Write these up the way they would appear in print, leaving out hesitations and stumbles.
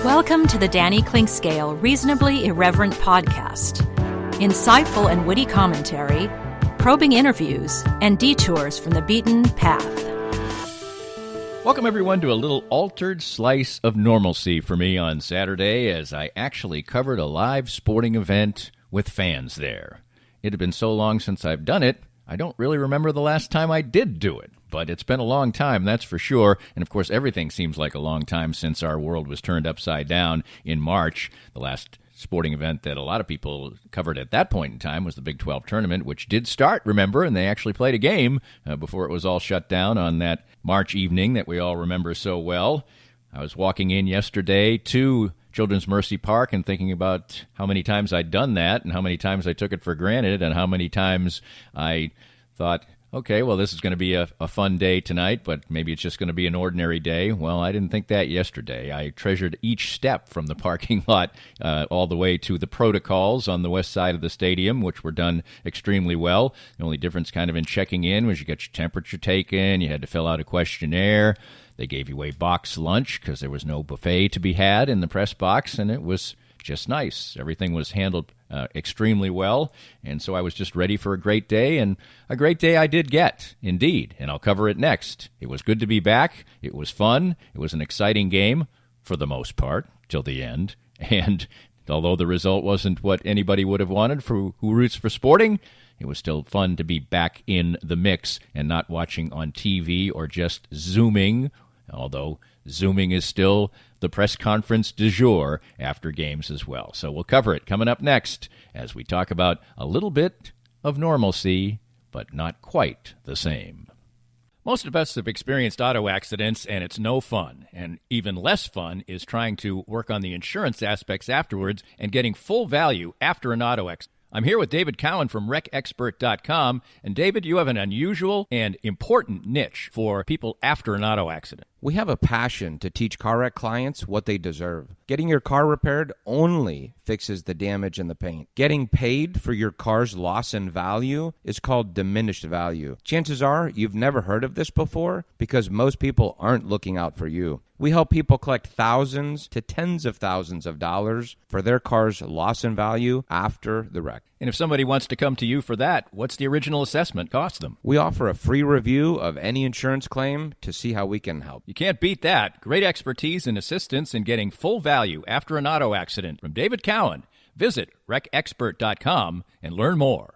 Welcome to the Danny Clinkscale Reasonably Irreverent podcast. Insightful and witty commentary, probing interviews, and detours from the beaten path. Welcome, everyone, to a little altered slice of normalcy for me on Saturday as I actually covered a live sporting event with fans there. It had been so long since I've done it, I don't really remember the last time I did do it. But it's been a long time, that's for sure. And, of course, everything seems like a long time since our world was turned upside down in March. The last sporting event that a lot of people covered at that point in time was the Big 12 tournament, which did start, remember, and they actually played a game before it was all shut down on that March evening that we all remember so well. I was walking in yesterday to Children's Mercy Park and thinking about how many times I'd done that and how many times I took it for granted and how many times I thought, okay, well, this is going to be a fun day tonight, but maybe it's just going to be an ordinary day. Well, I didn't think that yesterday. I treasured each step from the parking lot all the way to the protocols on the west side of the stadium, which were done extremely well. The only difference kind of in checking in was you got your temperature taken, you had to fill out a questionnaire. They gave you a box lunch because there was no buffet to be had in the press box, and it was just nice. Everything was handled extremely well, and so I was just ready for a great day, and a great day I did get, indeed, and I'll cover it next. It was good to be back. It was fun. It was an exciting game, for the most part, till the end, and although the result wasn't what anybody would have wanted for who roots for sporting, it was still fun to be back in the mix and not watching on TV or just Zooming, although Zooming is still the press conference du jour after games as well. So we'll cover it coming up next as we talk about a little bit of normalcy, but not quite the same. Most of us have experienced auto accidents, and it's no fun. And even less fun is trying to work on the insurance aspects afterwards and getting full value after an auto accident. I'm here with David Cowan from WreckExpert.com. And David, you have an unusual and important niche for people after an auto accident. We have a passion to teach car wreck clients what they deserve. Getting your car repaired only fixes the damage and the paint. Getting paid for your car's loss in value is called diminished value. Chances are you've never heard of this before because most people aren't looking out for you. We help people collect thousands to tens of thousands of dollars for their car's loss in value after the wreck. And if somebody wants to come to you for that, what's the original assessment cost them? We offer a free review of any insurance claim to see how we can help. You can't beat that. Great expertise and assistance in getting full value after an auto accident from David Cowan. Visit WreckExpert.com and learn more.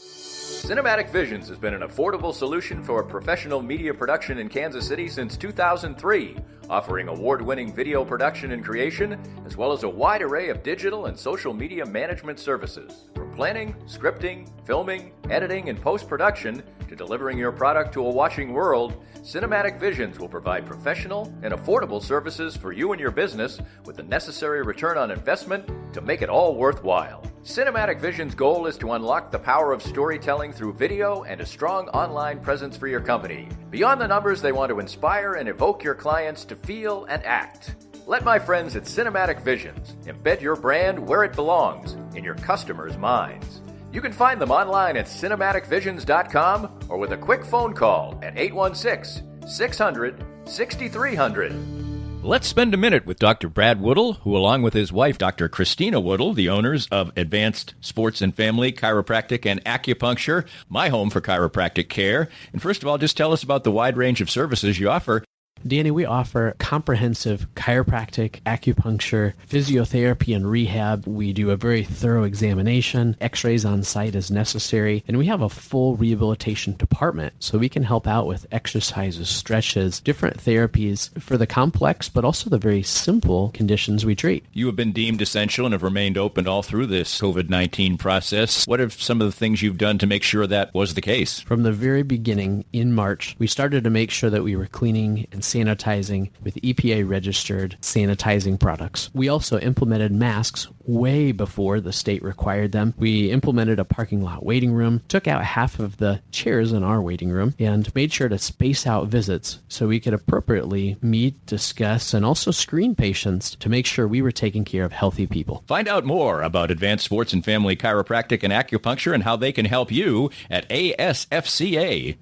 Cinematic Visions has been an affordable solution for professional media production in Kansas City since 2003, offering award-winning video production and creation, as well as a wide array of digital and social media management services. From planning, scripting, filming, editing, and post-production, to delivering your product to a watching world, Cinematic Visions will provide professional and affordable services for you and your business with the necessary return on investment to make it all worthwhile. Cinematic Vision's goal is to unlock the power of storytelling through video and a strong online presence for your company. Beyond the numbers, they want to inspire and evoke your clients to feel and act. Let my friends at Cinematic Visions embed your brand where it belongs, in your customers' minds. You can find them online at cinematicvisions.com or with a quick phone call at 816-600-6300. Let's spend a minute with Dr. Brad Woodle, who, along with his wife, Dr. Christina Woodle, the owners of Advanced Sports and Family Chiropractic and Acupuncture, my home for chiropractic care. And first of all, just tell us about the wide range of services you offer. Danny, we offer comprehensive chiropractic, acupuncture, physiotherapy, and rehab. We do a very thorough examination, x-rays on site as necessary, and we have a full rehabilitation department, so we can help out with exercises, stretches, different therapies for the complex, but also the very simple conditions we treat. You have been deemed essential and have remained open all through this COVID-19 process. What are some of the things you've done to make sure that was the case? From the very beginning, in March, we started to make sure that we were cleaning and sanitizing with EPA-registered sanitizing products. We also implemented masks way before the state required them. We implemented a parking lot waiting room, took out half of the chairs in our waiting room, and made sure to space out visits so we could appropriately meet, discuss, and also screen patients to make sure we were taking care of healthy people. Find out more about Advanced Sports and Family Chiropractic and Acupuncture and how they can help you at ASFCA.com.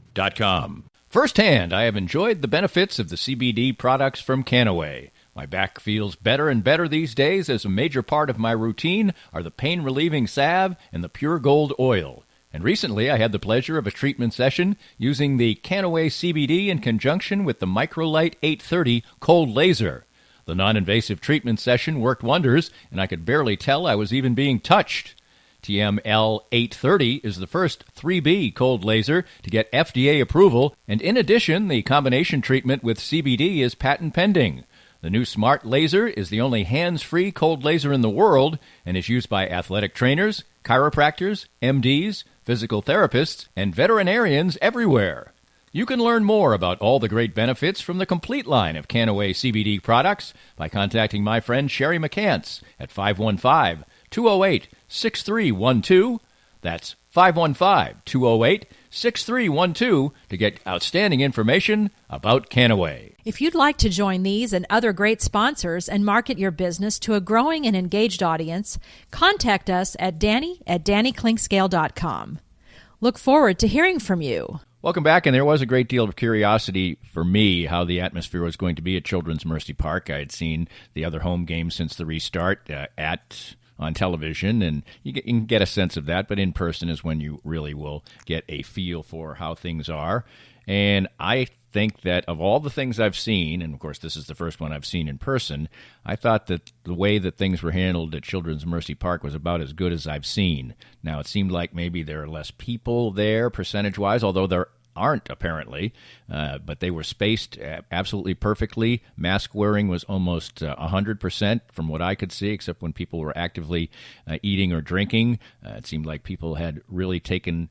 Firsthand, I have enjoyed the benefits of the CBD products from Canaway. My back feels better and better these days, as a major part of my routine are the pain-relieving salve and the Pure Gold oil. And recently I had the pleasure of a treatment session using the Canaway CBD in conjunction with the Microlite 830 cold laser. The non-invasive treatment session worked wonders, and I could barely tell I was even being touched. TML 830 is the first 3B cold laser to get FDA approval, and in addition, the combination treatment with CBD is patent pending. The new Smart Laser is the only hands-free cold laser in the world and is used by athletic trainers, chiropractors, MDs, physical therapists, and veterinarians everywhere. You can learn more about all the great benefits from the complete line of Canaway CBD products by contacting my friend Sherry McCants at 515-208-6312. That's 515-208-6312 to get outstanding information about Canaway. If you'd like to join these and other great sponsors and market your business to a growing and engaged audience, contact us at Danny@DannyKlinkscale.com. Look forward to hearing from you. Welcome back, and there was a great deal of curiosity for me how the atmosphere was going to be at Children's Mercy Park. I had seen the other home games since the restart on television, and you can get a sense of that, but in person is when you really will get a feel for how things are. And I think that of all the things I've seen, and of course this is the first one I've seen in person, I thought that the way that things were handled at Children's Mercy Park was about as good as I've seen. Now, it seemed like maybe there are less people there percentage-wise, although there aren't apparently, but they were spaced absolutely perfectly. Mask wearing was almost 100% from what I could see, except when people were actively eating or drinking. It seemed like people had really taken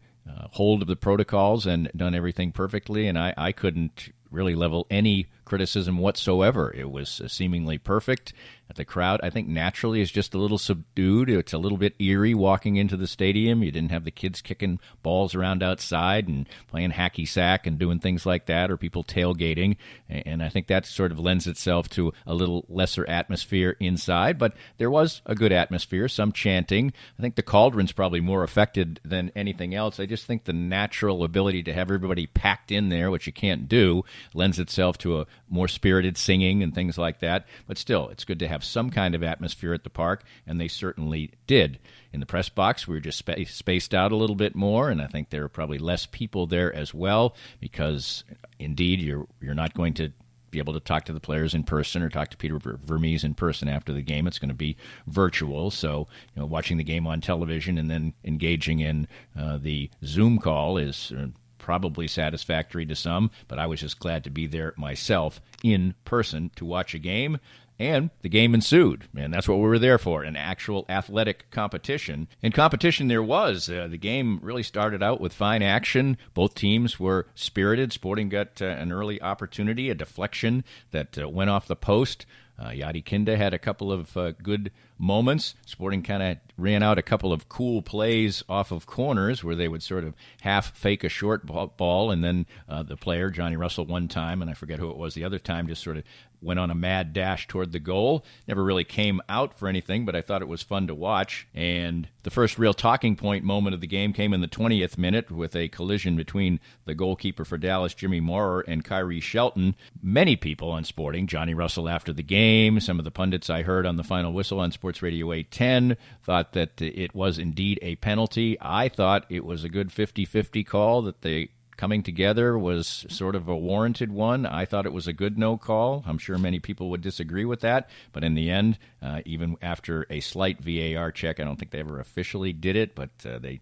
hold of the protocols and done everything perfectly, and I couldn't really level any criticism whatsoever. It was seemingly perfect. The crowd, I think, naturally is just a little subdued. It's a little bit eerie walking into the stadium. You didn't have the kids kicking balls around outside and playing hacky sack and doing things like that, or people tailgating. And I think that sort of lends itself to a little lesser atmosphere inside. But there was a good atmosphere, some chanting. I think the Cauldron's probably more affected than anything else. I just think the natural ability to have everybody packed in there, which you can't do, lends itself to a more spirited singing and things like that. But still, it's good to have some kind of atmosphere at the park, and they certainly did. In the press box, we were just spaced out a little bit more, and I think there are probably less people there as well, because indeed you're not going to be able to talk to the players in person or talk to Peter Vermes in person after the game. It's going to be virtual. So, watching the game on television and then engaging in the Zoom call is probably satisfactory to some, but I was just glad to be there myself in person to watch a game. And the game ensued, and that's what we were there for, an actual athletic competition. And competition there was. The game really started out with fine action. Both teams were spirited. Sporting got an early opportunity, a deflection that went off the post. Yadi Kinda had a couple of good moments. Sporting kind of ran out a couple of cool plays off of corners where they would sort of half fake a short ball, and then the player, Johnny Russell, one time, and I forget who it was the other time, just sort of went on a mad dash toward the goal. Never really came out for anything, but I thought it was fun to watch. And the first real talking point moment of the game came in the 20th minute with a collision between the goalkeeper for Dallas, Jimmy Maurer, and Kyrie Shelton. Many people on Sporting, Johnny Russell after the game, some of the pundits I heard on the final whistle on Sports Radio 810, thought that it was indeed a penalty. I thought it was a good 50-50 call, that the coming together was sort of a warranted one. I thought it was a good no call. I'm sure many people would disagree with that, but in the end, even after a slight VAR check, I don't think they ever officially did it, but the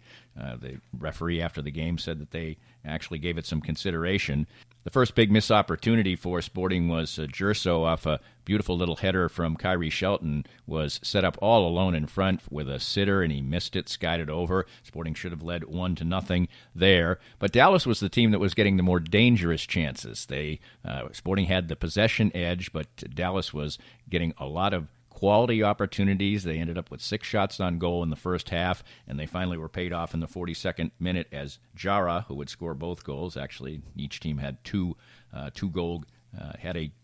referee after the game said that they actually gave it some consideration. The first big missed opportunity for Sporting was Gerso off a beautiful little header from Kyrie Shelton, was set up all alone in front with a sitter, and he missed it, skied it over. Sporting should have led 1-0 there. But Dallas was the team that was getting the more dangerous chances. Sporting had the possession edge, but Dallas was getting a lot of quality opportunities. They ended up with 6 shots on goal in the first half, and they finally were paid off in the 42nd minute as Jara, who would score both goals. Actually, each team had a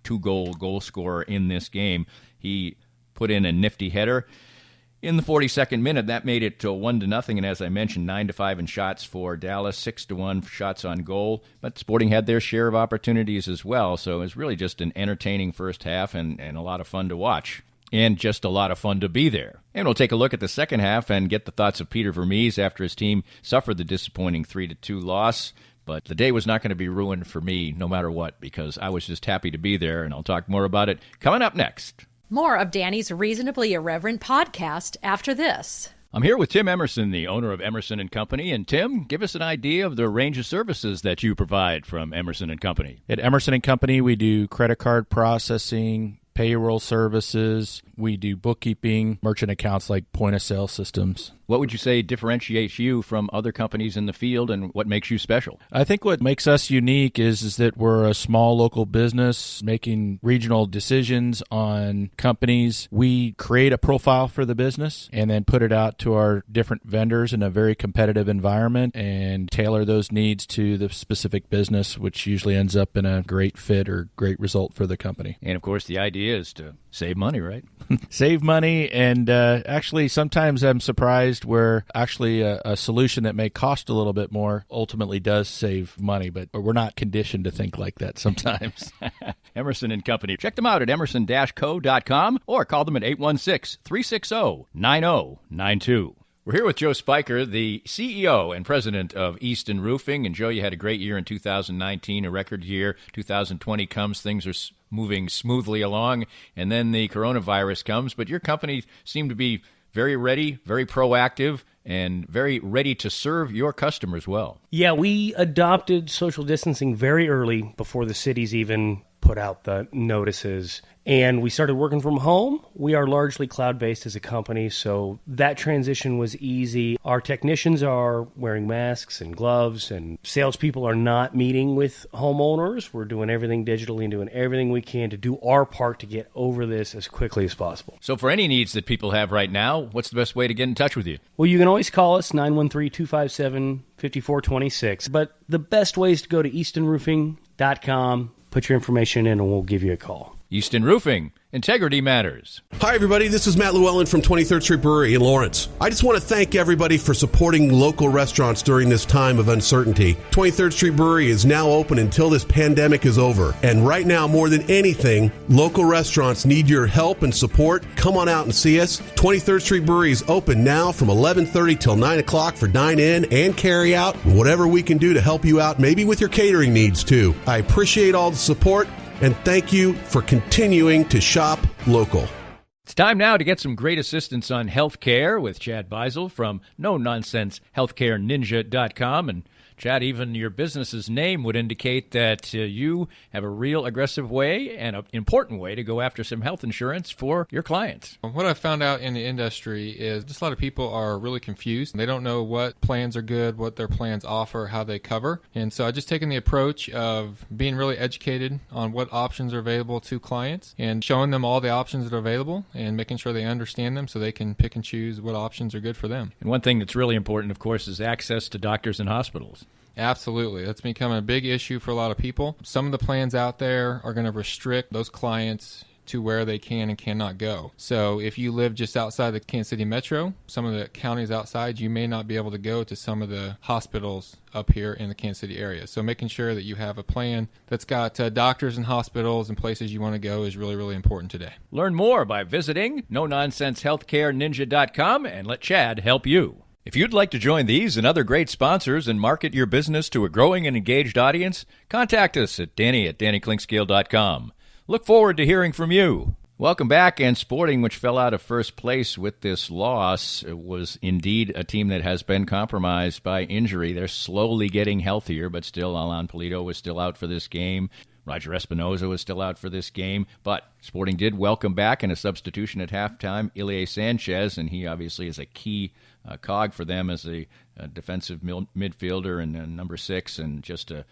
two-goal goal scorer in this game. He put in a nifty header. In the 42nd minute, that made it 1-0, and as I mentioned, 9-5 in shots for Dallas, 6-1 shots on goal. But Sporting had their share of opportunities as well, so it was really just an entertaining first half and a lot of fun to watch. And just a lot of fun to be there. And we'll take a look at the second half and get the thoughts of Peter Vermees after his team suffered the disappointing 3-2 loss. But the day was not going to be ruined for me no matter what, because I was just happy to be there, and I'll talk more about it coming up next. More of Danny's Reasonably Irreverent podcast after this. I'm here with Tim Emerson, the owner of Emerson & Company. And Tim, give us an idea of the range of services that you provide from Emerson & Company. At Emerson & Company, we do credit card processing, payroll services. We do bookkeeping, merchant accounts like point-of-sale systems. What would you say differentiates you from other companies in the field, and what makes you special? I think what makes us unique is that we're a small local business making regional decisions on companies. We create a profile for the business and then put it out to our different vendors in a very competitive environment and tailor those needs to the specific business, which usually ends up in a great fit or great result for the company. And, of course, the idea is to save money, right? Save money, and actually sometimes I'm surprised where actually a solution that may cost a little bit more ultimately does save money, but we're not conditioned to think like that sometimes. Emerson & Company. Check them out at emerson-co.com or call them at 816-360-9092. We're here with Joe Spiker, the CEO and president of Easton Roofing. And Joe, you had a great year in 2019, a record year. 2020 comes, things are moving smoothly along, and then the coronavirus comes. But your company seemed to be very ready, very proactive, and very ready to serve your customers well. Yeah, we adopted social distancing very early before the cities even put out the notices. And we started working from home. We are largely cloud-based as a company, so that transition was easy. Our technicians are wearing masks and gloves, and salespeople are not meeting with homeowners. We're doing everything digitally and doing everything we can to do our part to get over this as quickly as possible. So for any needs that people have right now, what's the best way to get in touch with you? Well, you can always call us, 913-257-5426. But the best way is to go to eastonroofing.com, put your information in, and we'll give you a call. Easton Roofing. Integrity matters. Hi, everybody. This is Matt Llewellyn from 23rd Street Brewery in Lawrence. I just want to thank everybody for supporting local restaurants during this time of uncertainty. 23rd Street Brewery is now open until this pandemic is over. And right now, more than anything, local restaurants need your help and support. Come on out and see us. 23rd Street Brewery is open now from 11:30 till 9 o'clock for dine-in and carry-out. Whatever we can do to help you out, maybe with your catering needs, too. I appreciate all the support. And thank you for continuing to shop local. It's time now to get some great assistance on healthcare with Chad Beisel from NoNonsenseHealthcareNinja.com. And Chad, even your business's name would indicate that you have a real aggressive way and an important way to go after some health insurance for your clients. What I've found out in the industry is just a lot of people are really confused. They don't know what plans are good, what their plans offer, how they cover. And so I've just taken the approach of being really educated on what options are available to clients and showing them all the options that are available and making sure they understand them so they can pick and choose what options are good for them. And one thing that's really important, of course, is access to doctors and hospitals. Absolutely. That's becoming a big issue for a lot of people. Some of the plans out there are going to restrict those clients to where they can and cannot go. So if you live just outside the Kansas City metro, some of the counties outside, you may not be able to go to some of the hospitals up here in the Kansas City area. So making sure that you have a plan that's got doctors and hospitals and places you want to go is really, really important today. Learn more by visiting NoNonsenseHealthcareNinja.com and let Chad help you. If you'd like to join these and other great sponsors and market your business to a growing and engaged audience, contact us at Danny@DannyKlinkscale.com. Look forward to hearing from you. Welcome back. And Sporting, which fell out of first place with this loss, was indeed a team that has been compromised by injury. They're slowly getting healthier, but still Alan Polito was still out for this game. Roger Espinoza was still out for this game, but Sporting did welcome back in a substitution at halftime Ilie Sanchez, and he obviously is a key cog for them as a defensive midfielder and number 6 and just a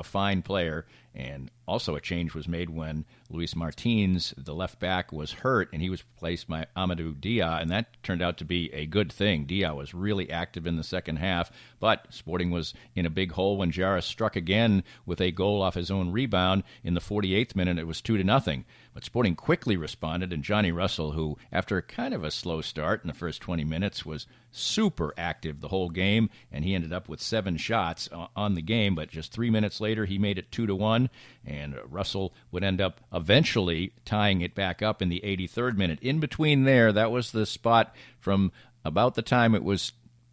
fine player. And also a change was made when Luis Martins, the left back, was hurt, and he was replaced by Amadou Dia, and that turned out to be a good thing. Dia was really active in the second half, but Sporting was in a big hole when Jara struck again with a goal off his own rebound. In the 48th minute, it was 2-0. But Sporting quickly responded, and Johnny Russell, who, after kind of a slow start in the first 20 minutes, was super active the whole game, and he ended up with 7 shots on the game, but just 3 minutes later, he made it 2-1, and Russell would end up eventually tying it back up in the 83rd minute. In between there, that was the spot from about the time it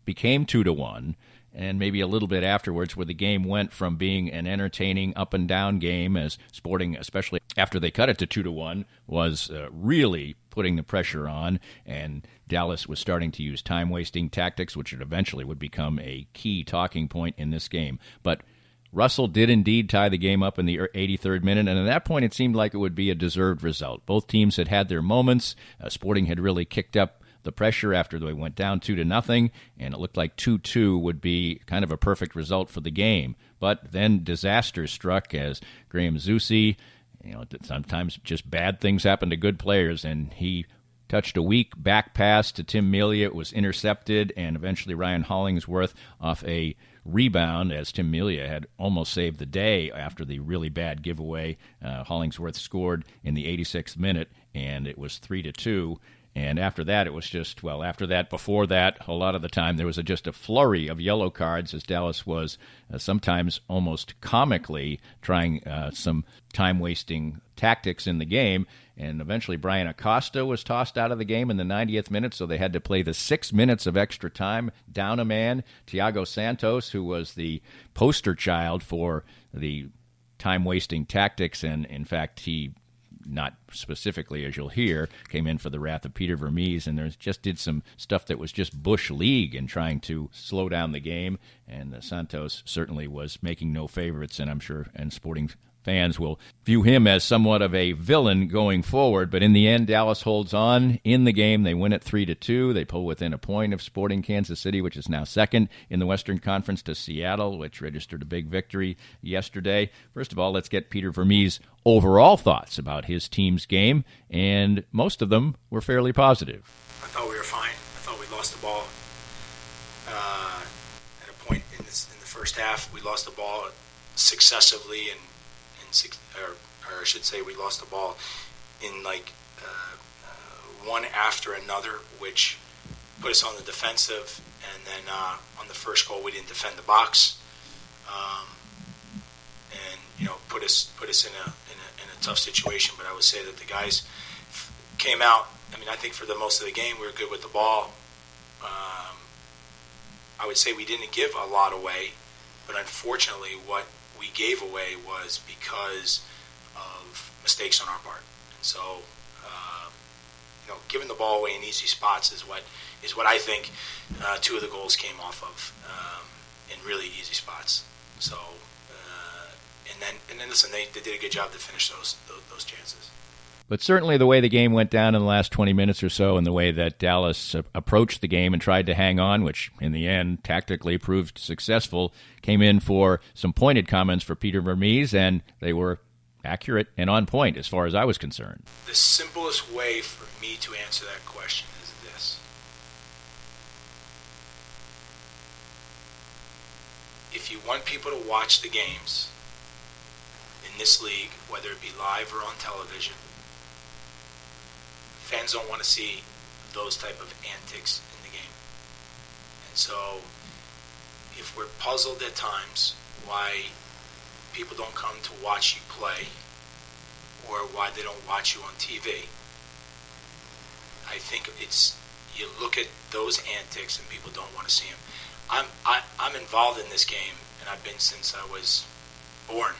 became 2-1, and maybe a little bit afterwards, where the game went from being an entertaining up-and-down game, as Sporting, especially after they cut it to 2-1, was really putting the pressure on, and Dallas was starting to use time-wasting tactics, which eventually would become a key talking point in this game. But Russell did indeed tie the game up in the 83rd minute, and at that point it seemed like it would be a deserved result. Both teams had had their moments. Sporting had really kicked up the pressure after they went down 2-0, and it looked like 2-2 would be kind of a perfect result for the game. But then disaster struck as Graham Zusi, sometimes just bad things happen to good players, and he touched a weak back pass to Tim Melia. It was intercepted, and eventually Ryan Hollingsworth off a rebound, as Tim Melia had almost saved the day after the really bad giveaway. Hollingsworth scored in the 86th minute, and it was 3-2. And after that, it was just, before that, a lot of the time, there was just a flurry of yellow cards, as Dallas was sometimes almost comically trying some time-wasting tactics in the game. And eventually, Brian Acosta was tossed out of the game in the 90th minute, so they had to play the 6 minutes of extra time, down a man. Thiago Santos, who was the poster child for the time-wasting tactics, and in fact, he, not specifically, as you'll hear, came in for the wrath of Peter Vermees, and just did some stuff that was just Bush League in trying to slow down the game. And Santos certainly was making no favorites, and I'm sure Sporting fans will view him as somewhat of a villain going forward. But in the end, Dallas holds on in the game. They win it 3-2. They pull within a point of Sporting Kansas City, which is now second in the Western Conference, to Seattle, which registered a big victory yesterday. First of all, let's get Peter Vermees' overall thoughts about his team's game, and most of them were fairly positive. I thought we were fine. I thought we lost the ball at a point in the first half. We lost the ball successively, or I should say we lost the ball in one after another, which put us on the defensive. And then on the first goal, we didn't defend the box, and put us in a tough situation. But I would say that the guys came out. I think for the most of the game we were good with the ball. I would say we didn't give a lot away, but unfortunately what we gave away was because of mistakes on our part. And so, giving the ball away in easy spots is what I think 2 of the goals came off of, in really easy spots. So, and then listen, they did a good job to finish those chances. But certainly the way the game went down in the last 20 minutes or so, and the way that Dallas approached the game and tried to hang on, which in the end tactically proved successful, came in for some pointed comments for Peter Vermees, and they were accurate and on point as far as I was concerned. The simplest way for me to answer that question is this. If you want people to watch the games in this league, whether it be live or on television, fans don't want to see those type of antics in the game. And so if we're puzzled at times why people don't come to watch you play or why they don't watch you on TV, I think it's, you look at those antics and people don't want to see them. I'm involved in this game, and I've been since I was born.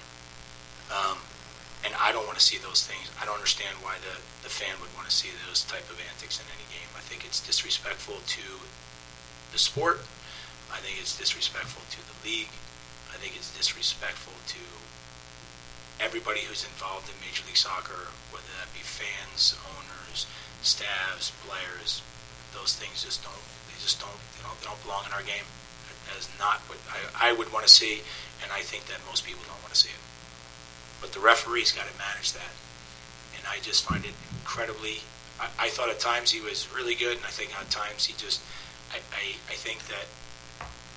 And I don't want to see those things. I don't understand why the fan would want to see those type of antics in any game. I think it's disrespectful to the sport. I think it's disrespectful to the league. I think it's disrespectful to everybody who's involved in Major League Soccer, whether that be fans, owners, staffs, players. Those things they don't belong in our game. That is not what I would want to see, and I think that most people don't want to see it. but the referee's got to manage that. And I just find it incredibly. I thought at times he was really good, and I think at times he just. I think that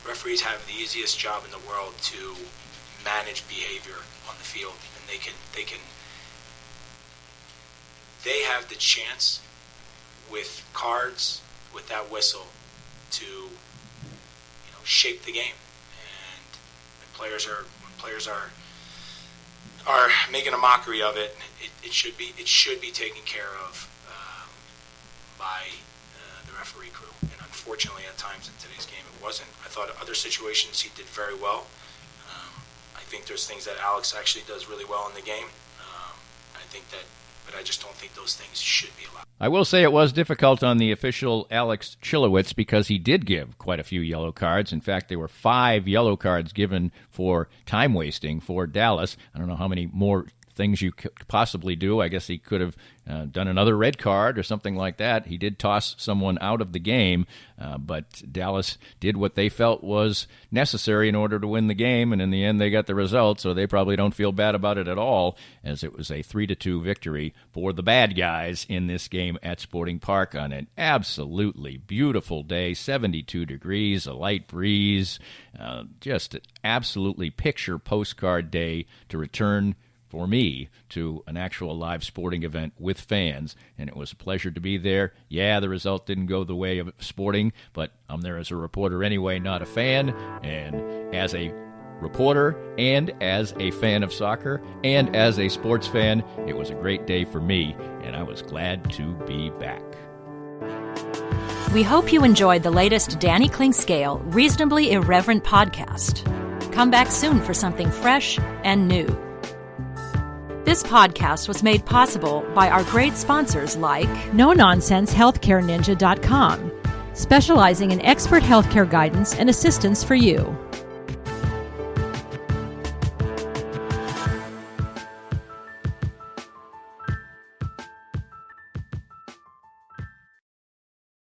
referees have the easiest job in the world to manage behavior on the field, and they have the chance with cards, with that whistle, to shape the game. And when players are making a mockery of it, it should be taken care of by the referee crew. And unfortunately, at times in today's game, it wasn't. I thought other situations he did very well. I think there's things that Alex actually does really well in the game. But I just don't think those things should be allowed. I will say it was difficult on the official Alex Chilowitz because he did give quite a few yellow cards. In fact, there were 5 yellow cards given for time wasting for Dallas. I don't know how many more things you could possibly do. I guess he could have done another red card or something like that. He did toss someone out of the game, but Dallas did what they felt was necessary in order to win the game, and in the end they got the result, so they probably don't feel bad about it at all, as it was a 3-2 victory for the bad guys in this game at Sporting Park on an absolutely beautiful day, 72 degrees, a light breeze, just an absolutely picture postcard day to return for me to an actual live sporting event with fans, and it was a pleasure to be there. Yeah, the result didn't go the way of Sporting, but I'm there as a reporter anyway, not a fan, and as a reporter and as a fan of soccer and as a sports fan, it was a great day for me, and I was glad to be back. We hope you enjoyed the latest Danny Clinkscale Reasonably Irreverent podcast. Come back soon for something fresh and new. This podcast was made possible by our great sponsors like NoNonsenseHealthcareNinja.com, specializing in expert healthcare guidance and assistance for you.